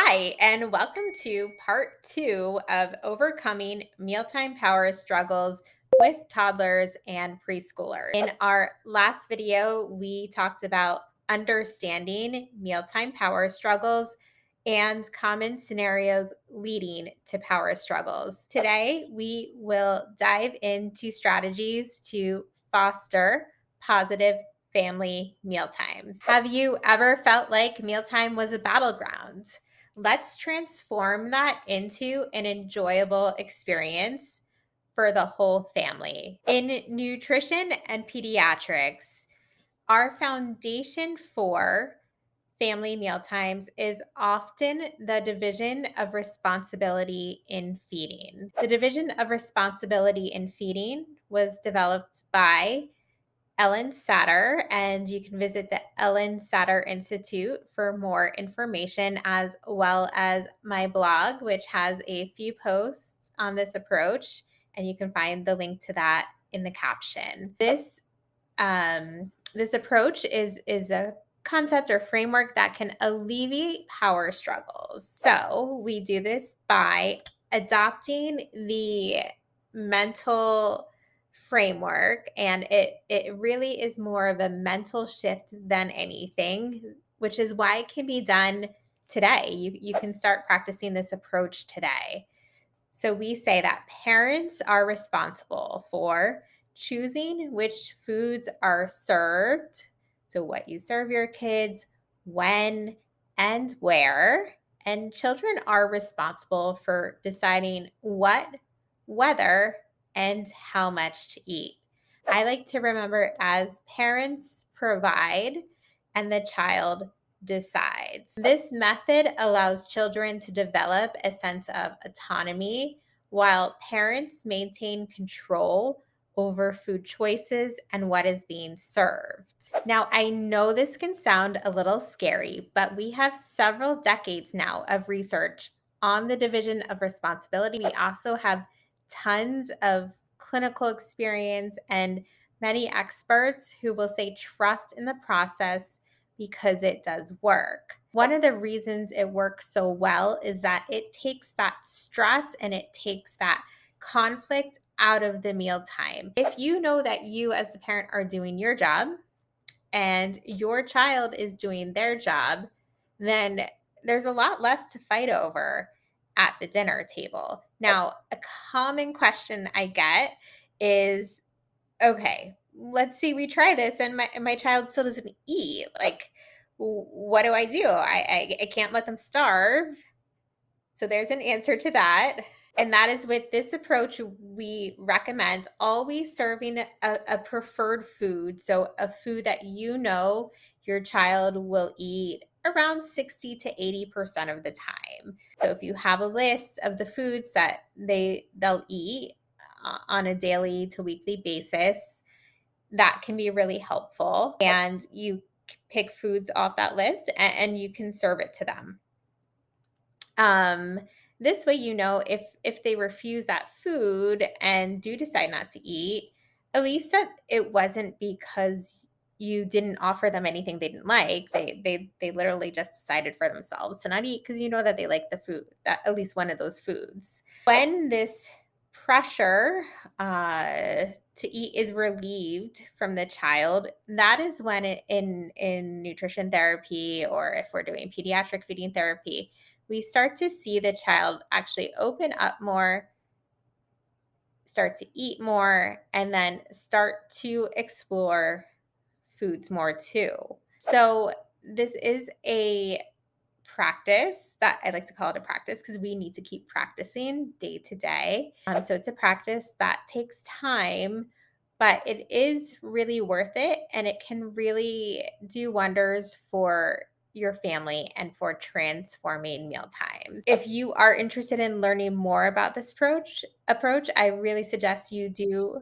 Hi, and welcome to part two of overcoming mealtime power struggles with toddlers and preschoolers. In our last video, we talked about understanding mealtime power struggles and common scenarios leading to power struggles. Today, we will dive into strategies to foster positive family mealtimes. Have you ever felt like mealtime was a battleground? Let's transform that into an enjoyable experience for the whole family. In nutrition and pediatrics, our foundation for family mealtimes is often the division of responsibility in feeding. The division of responsibility in feeding was developed by Ellen Satter, and you can visit the Ellen Satter Institute for more information, as well as my blog, which has a few posts on this approach, and you can find the link to that in the caption. This approach is a concept or framework that can alleviate power struggles. So we do this by adopting the mental framework, and it really is more of a mental shift than anything, which is why it can be done today. You can start practicing this approach today. So we say that parents are responsible for choosing which foods are served. So, what you serve your kids, when, and where. And children are responsible for deciding what, whether, and how much to eat. I like to remember it as parents provide and the child decides. This method allows children to develop a sense of autonomy while parents maintain control over food choices and what is being served. Now, I know this can sound a little scary, but we have several decades now of research on the division of responsibility. We also have tons of clinical experience and many experts who will say trust in the process because it does work. One of the reasons it works so well is that it takes that stress and it takes that conflict out of the mealtime. If you know that you as the parent are doing your job and your child is doing their job, then there's a lot less to fight over at the dinner table. Now, a common question I get is, okay, let's see, we try this and my child still doesn't eat. Like, what do I do? I can't let them starve. So there's an answer to that. And that is, with this approach, we recommend always serving a preferred food. So a food that you know your child will eat around 60 to 80% of the time. So if you have a list of the foods that they'll eat on a daily to weekly basis, that can be really helpful. And you pick foods off that list and you can serve it to them. This way, you know, if they refuse that food and do decide not to eat, at least that it wasn't because you didn't offer them anything they didn't like. They literally just decided for themselves to not eat because you know that they like the food, that at least one of those foods. When this pressure to eat is relieved from the child, that is when in nutrition therapy, or if we're doing pediatric feeding therapy, we start to see the child actually open up more, start to eat more, and then start to explore foods more too. So, this is a practice that I like to call it a practice because we need to keep practicing day to day. So, it's a practice that takes time, but it is really worth it, and it can really do wonders for your family and for transforming meal times. If you are interested in learning more about this approach, I really suggest you do